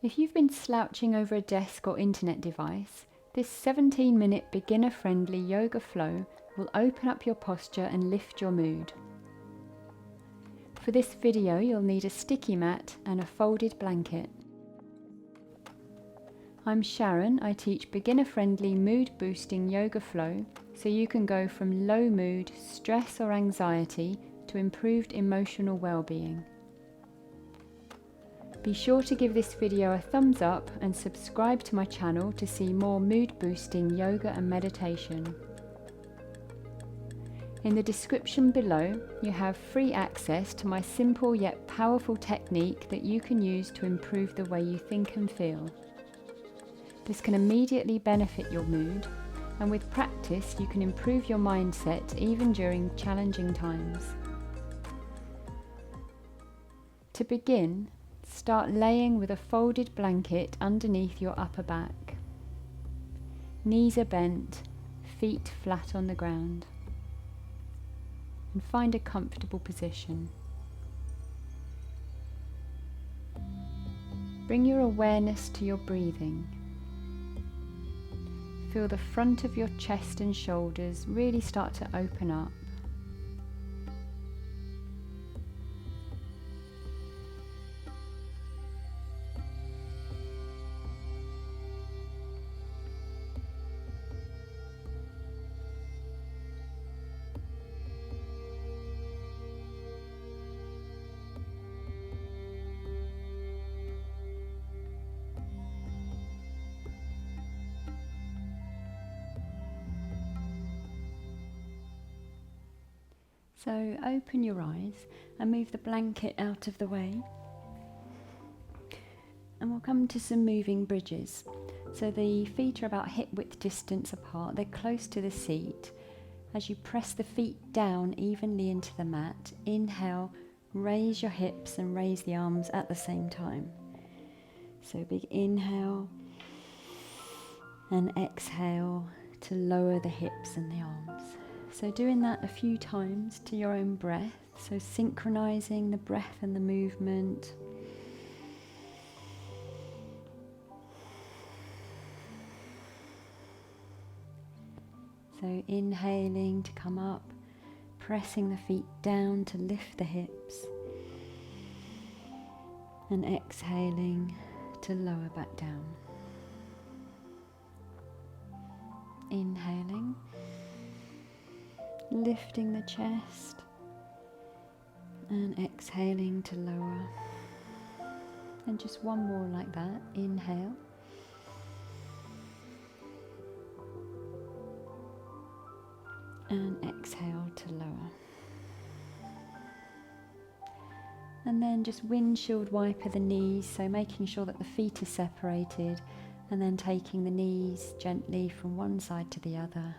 If you've been slouching over a desk or internet device, this 17-minute beginner-friendly yoga flow will open up your posture and lift your mood. For this video, you'll need a sticky mat and a folded blanket. I'm Sharon. I teach beginner-friendly mood-boosting yoga flow so you can go from low mood, stress or anxiety to improved emotional well-being. Be sure to give this video a thumbs up and subscribe to my channel to see more mood-boosting yoga and meditation. In the description below, you have free access to my simple yet powerful technique that you can use to improve the way you think and feel. This can immediately benefit your mood, and with practice you can improve your mindset even during challenging times. To begin, start laying with a folded blanket underneath your upper back. Knees are bent, feet flat on the ground. And find a comfortable position. Bring your awareness to your breathing. Feel the front of your chest and shoulders really start to open up. So open your eyes and move the blanket out of the way. And we'll come to some moving bridges. So the feet are about hip width distance apart, they're close to the seat. As you press the feet down evenly into the mat, inhale, raise your hips and raise the arms at the same time. So big inhale and exhale to lower the hips and the arms. So doing that a few times to your own breath, so synchronizing the breath and the movement. So inhaling to come up, pressing the feet down to lift the hips, and exhaling to lower back down. Inhaling, lifting the chest, and exhaling to lower. And just one more like that. Inhale, and exhale to lower. And then just windshield wiper the knees, so making sure that the feet are separated, and then taking the knees gently from one side to the other,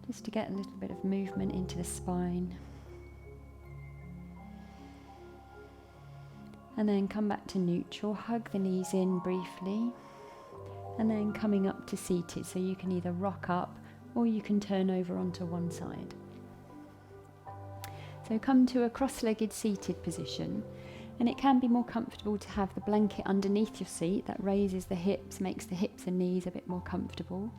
just to get a little bit of movement into the spine. And then come back to neutral, hug the knees in briefly, and then coming up to seated, so you can either rock up or you can turn over onto one side. So come to a cross-legged seated position, and it can be more comfortable to have the blanket underneath your seat. That raises the hips, makes the hips and knees a bit more comfortable.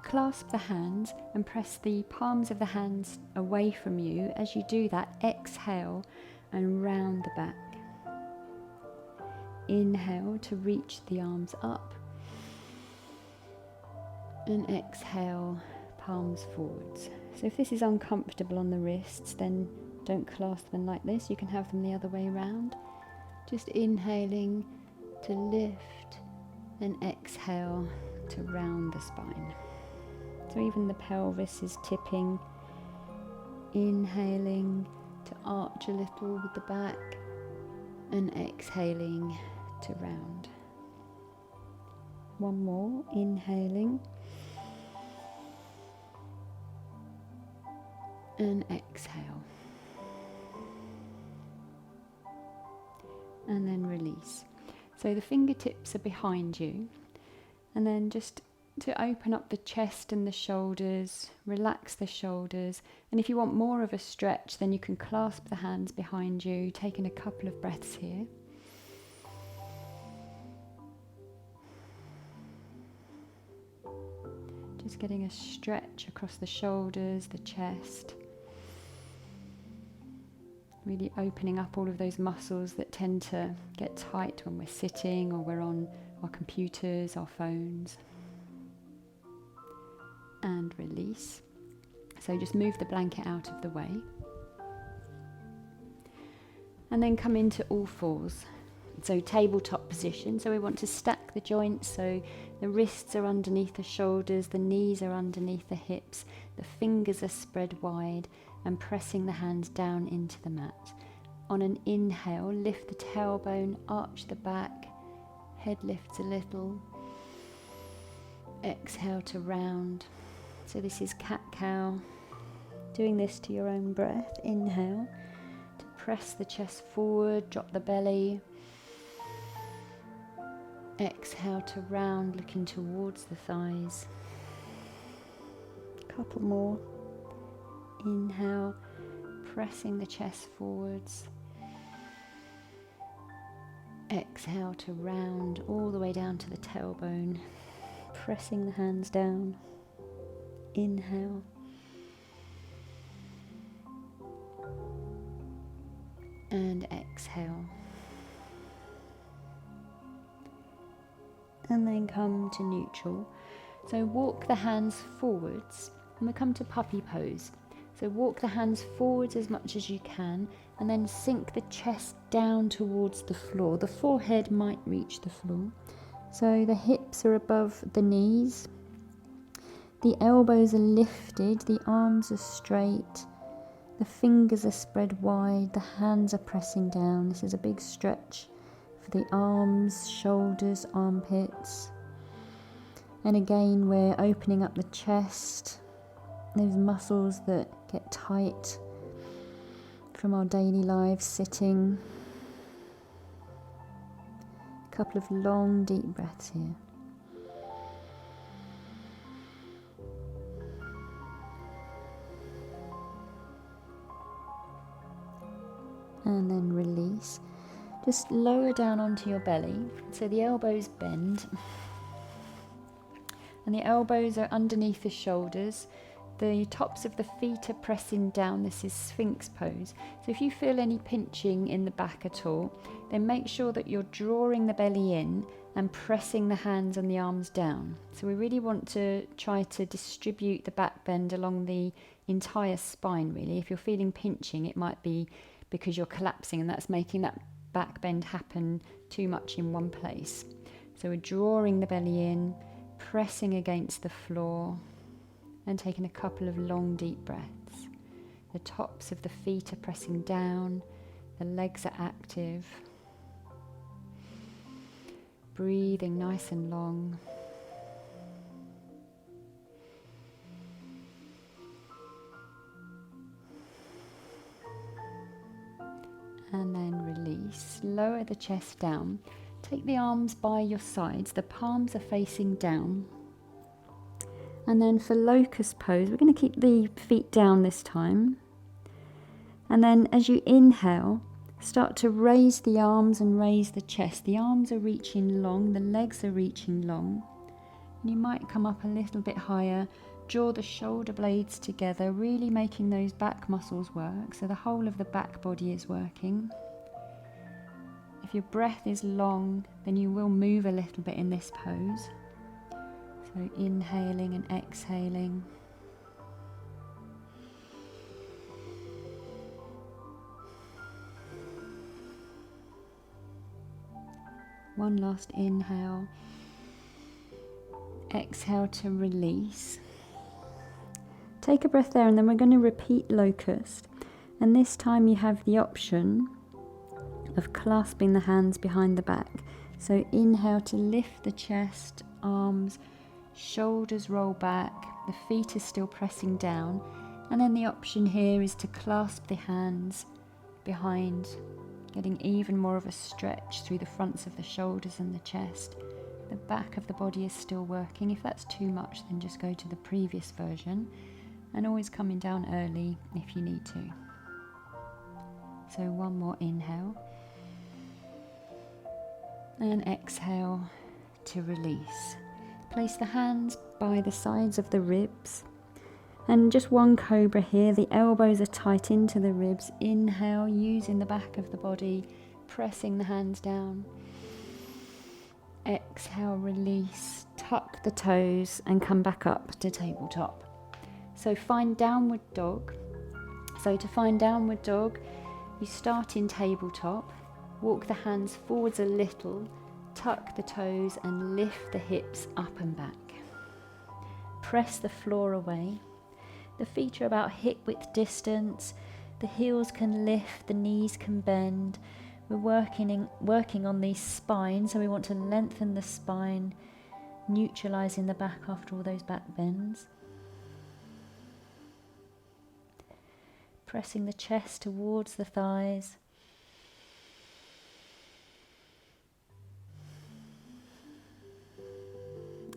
Clasp the hands and press the palms of the hands away from you. As you do that, exhale and round the back. Inhale to reach the arms up, and exhale, palms forwards. So if this is uncomfortable on the wrists, then don't clasp them like this. You can have them the other way around. Just inhaling to lift and exhale to round the spine. So even the pelvis is tipping. Inhaling to arch a little with the back, and exhaling to round. One more, inhaling and exhale. And then release. So the fingertips are behind you, and then just to open up the chest and the shoulders, relax the shoulders, and if you want more of a stretch, then you can clasp the hands behind you, taking a couple of breaths here. Just getting a stretch across the shoulders, the chest. Really opening up all of those muscles that tend to get tight when we're sitting or we're on our computers, our phones. And release. So just move the blanket out of the way. And then come into all fours. So tabletop position. So we want to stack the joints so the wrists are underneath the shoulders, the knees are underneath the hips, the fingers are spread wide, and pressing the hands down into the mat. On an inhale, lift the tailbone, arch the back, head lifts a little. Exhale to round. So this is cat-cow. Doing this to your own breath. Inhale to press the chest forward, drop the belly. Exhale to round, looking towards the thighs. Couple more. Inhale, pressing the chest forwards. Exhale to round all the way down to the tailbone, pressing the hands down. Inhale. And exhale. And then come to neutral. So walk the hands forwards and we come to puppy pose. So walk the hands forwards as much as you can and then sink the chest down towards the floor. The forehead might reach the floor. So the hips are above the knees. The elbows are lifted, the arms are straight, the fingers are spread wide, the hands are pressing down. This is a big stretch for the arms, shoulders, armpits. And again, we're opening up the chest, those muscles that get tight from our daily lives, sitting. A couple of long, deep breaths here. And then release. Just lower down onto your belly, so the elbows bend. And the elbows are underneath the shoulders. The tops of the feet are pressing down. This is Sphinx pose. So if you feel any pinching in the back at all, then make sure that you're drawing the belly in and pressing the hands and the arms down. So we really want to try to distribute the back bend along the entire spine, really. If you're feeling pinching, it might be because you're collapsing and that's making that back bend happen too much in one place. So we're drawing the belly in, pressing against the floor, and taking a couple of long deep breaths. The tops of the feet are pressing down, the legs are active. Breathing nice and long. And then release. Lower the chest down. Take the arms by your sides. The palms are facing down. And then for Locust Pose, we're going to keep the feet down this time. And then as you inhale, start to raise the arms and raise the chest. The arms are reaching long, the legs are reaching long. And you might come up a little bit higher. Draw the shoulder blades together, really making those back muscles work. So the whole of the back body is working. If your breath is long, then you will move a little bit in this pose. So inhaling and exhaling. One last inhale. Exhale to release. Take a breath there and then we're going to repeat Locust. And this time you have the option of clasping the hands behind the back. So inhale to lift the chest, arms, shoulders roll back, the feet are still pressing down. And then the option here is to clasp the hands behind, getting even more of a stretch through the fronts of the shoulders and the chest. The back of the body is still working. If that's too much, then just go to the previous version. And always coming down early if you need to. So one more inhale. And exhale to release. Place the hands by the sides of the ribs. And just one cobra here. The elbows are tight into the ribs. Inhale, using the back of the body, pressing the hands down. Exhale, release, tuck the toes and come back up to tabletop. So find downward dog. So to find downward dog, you start in tabletop, walk the hands forwards a little, tuck the toes and lift the hips up and back. Press the floor away. The feet are about hip width distance. The heels can lift, the knees can bend. We're working on the spine, so we want to lengthen the spine, neutralizing the back after all those back bends. Pressing the chest towards the thighs.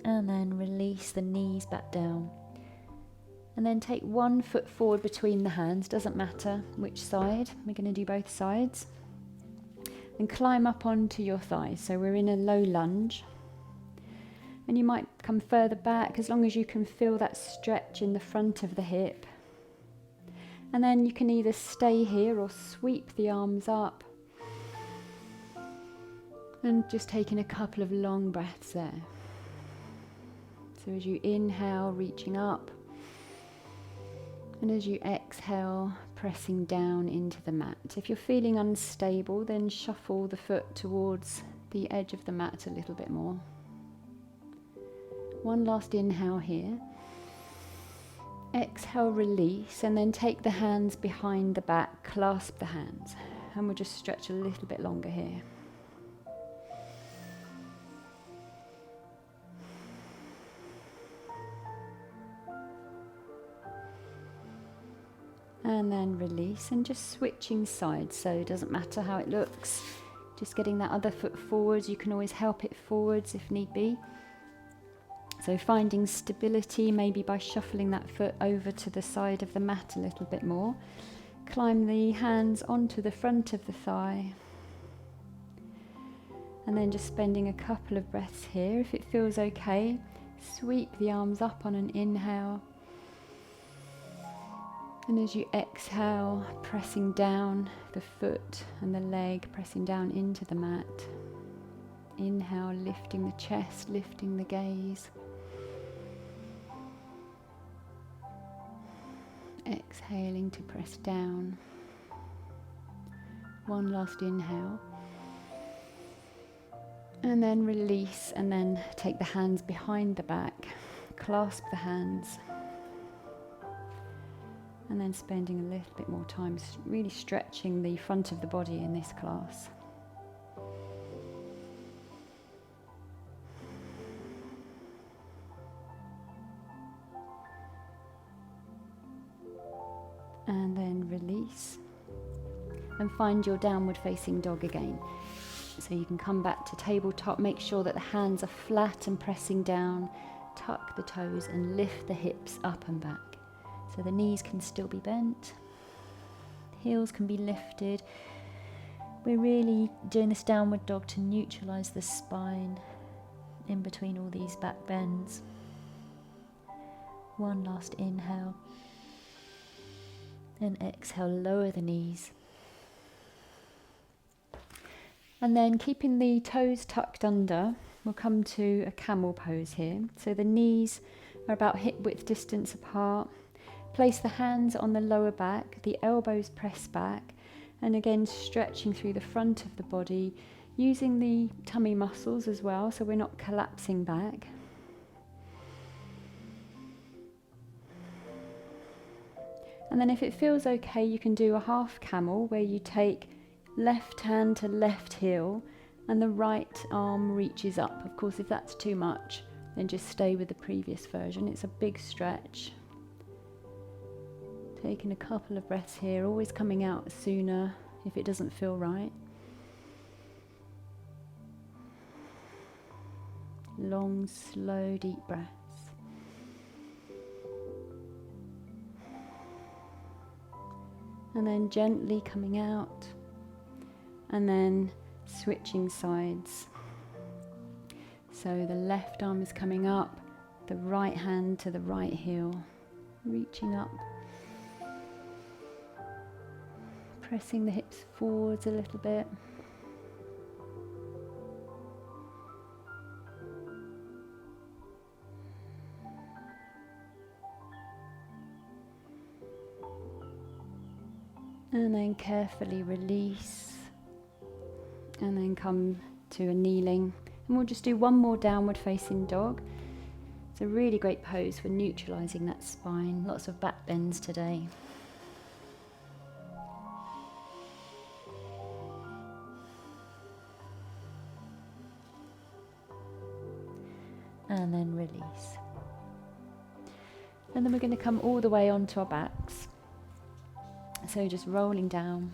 And then release the knees back down. And then take one foot forward between the hands, doesn't matter which side, we're going to do both sides. And climb up onto your thighs. So we're in a low lunge. And you might come further back as long as you can feel that stretch in the front of the hip. And then you can either stay here or sweep the arms up. And just taking a couple of long breaths there. So as you inhale, reaching up. And as you exhale, pressing down into the mat. If you're feeling unstable, then shuffle the foot towards the edge of the mat a little bit more. One last inhale here. Exhale, release, and then take the hands behind the back, clasp the hands. And we'll just stretch a little bit longer here. And then release, and just switching sides, so it doesn't matter how it looks. Just getting that other foot forwards. You can always help it forwards if need be. So finding stability, maybe by shuffling that foot over to the side of the mat a little bit more. Climb the hands onto the front of the thigh. And then just spending a couple of breaths here. If it feels okay, sweep the arms up on an inhale. And as you exhale, pressing down the foot and the leg, pressing down into the mat. Inhale, lifting the chest, lifting the gaze. Exhaling to press down. One last inhale. And then release, and then take the hands behind the back. Clasp the hands. And then spending a little bit more time really stretching the front of the body in this class. And then release. And find your downward facing dog again. So you can come back to tabletop, make sure that the hands are flat and pressing down. Tuck the toes and lift the hips up and back. So the knees can still be bent, heels can be lifted. We're really doing this downward dog to neutralize the spine in between all these back bends. One last inhale. And exhale, lower the knees. And then keeping the toes tucked under, we'll come to a camel pose here. So the knees are about hip width distance apart. Place the hands on the lower back, the elbows press back, and again stretching through the front of the body, using the tummy muscles as well, so we're not collapsing back. And then if it feels okay, you can do a half camel where you take left hand to left heel and the right arm reaches up. Of course, if that's too much, then just stay with the previous version. It's a big stretch. Taking a couple of breaths here, always coming out sooner if it doesn't feel right. Long, slow, deep breaths. And then gently coming out, and then switching sides. So the left arm is coming up, the right hand to the right heel, reaching up, pressing the hips forwards a little bit. And then carefully release, and then come to a kneeling. And we'll just do one more downward facing dog. It's a really great pose for neutralizing that spine. Lots of back bends today. And then release. And then we're going to come all the way onto our backs. So just rolling down.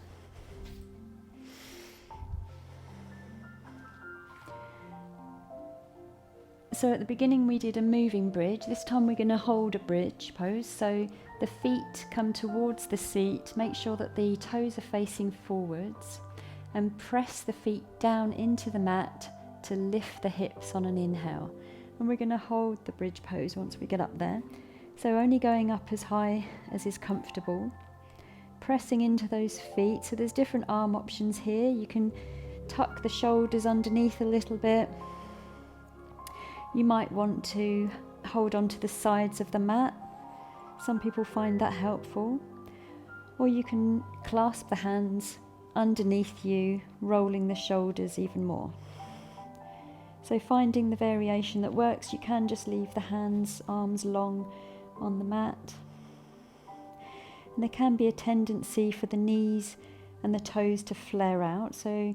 So at the beginning we did a moving bridge. This time we're going to hold a bridge pose. So the feet come towards the seat. Make sure that the toes are facing forwards. And press the feet down into the mat to lift the hips on an inhale. And we're going to hold the bridge pose once we get up there. So only going up as high as is comfortable. Pressing into those feet. So there's different arm options here. You can tuck the shoulders underneath a little bit. You might want to hold on to the sides of the mat. Some people find that helpful. Or you can clasp the hands underneath you, rolling the shoulders even more. So finding the variation that works, you can just leave the hands, arms long on the mat. And there can be a tendency for the knees and the toes to flare out. So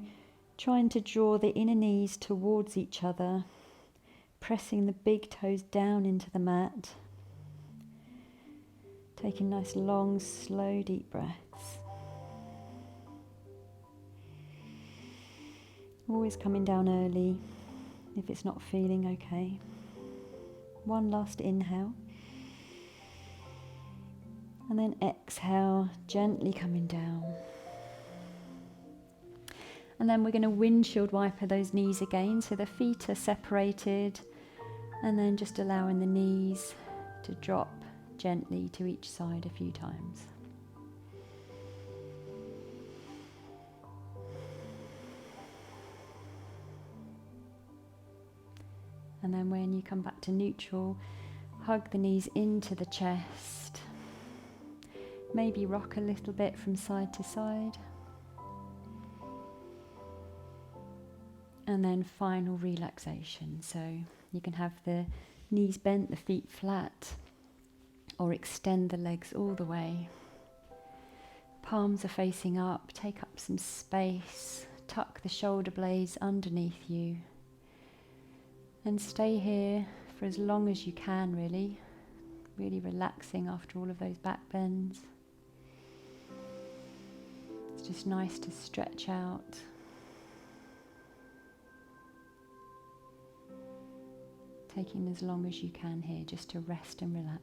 trying to draw the inner knees towards each other, pressing the big toes down into the mat. Taking nice long, slow, deep breaths. Always coming down early if it's not feeling okay. One last inhale. And then exhale, gently coming down. And then we're going to windshield wiper those knees again, so the feet are separated, and then just allowing the knees to drop gently to each side a few times. And then when you come back to neutral, hug the knees into the chest. Maybe rock a little bit from side to side. And then final relaxation. So you can have the knees bent, the feet flat, or extend the legs all the way. Palms are facing up, take up some space, tuck the shoulder blades underneath you. And stay here for as long as you can, really relaxing after all of those back bends. It's just nice to stretch out. Taking as long as you can here just to rest and relax.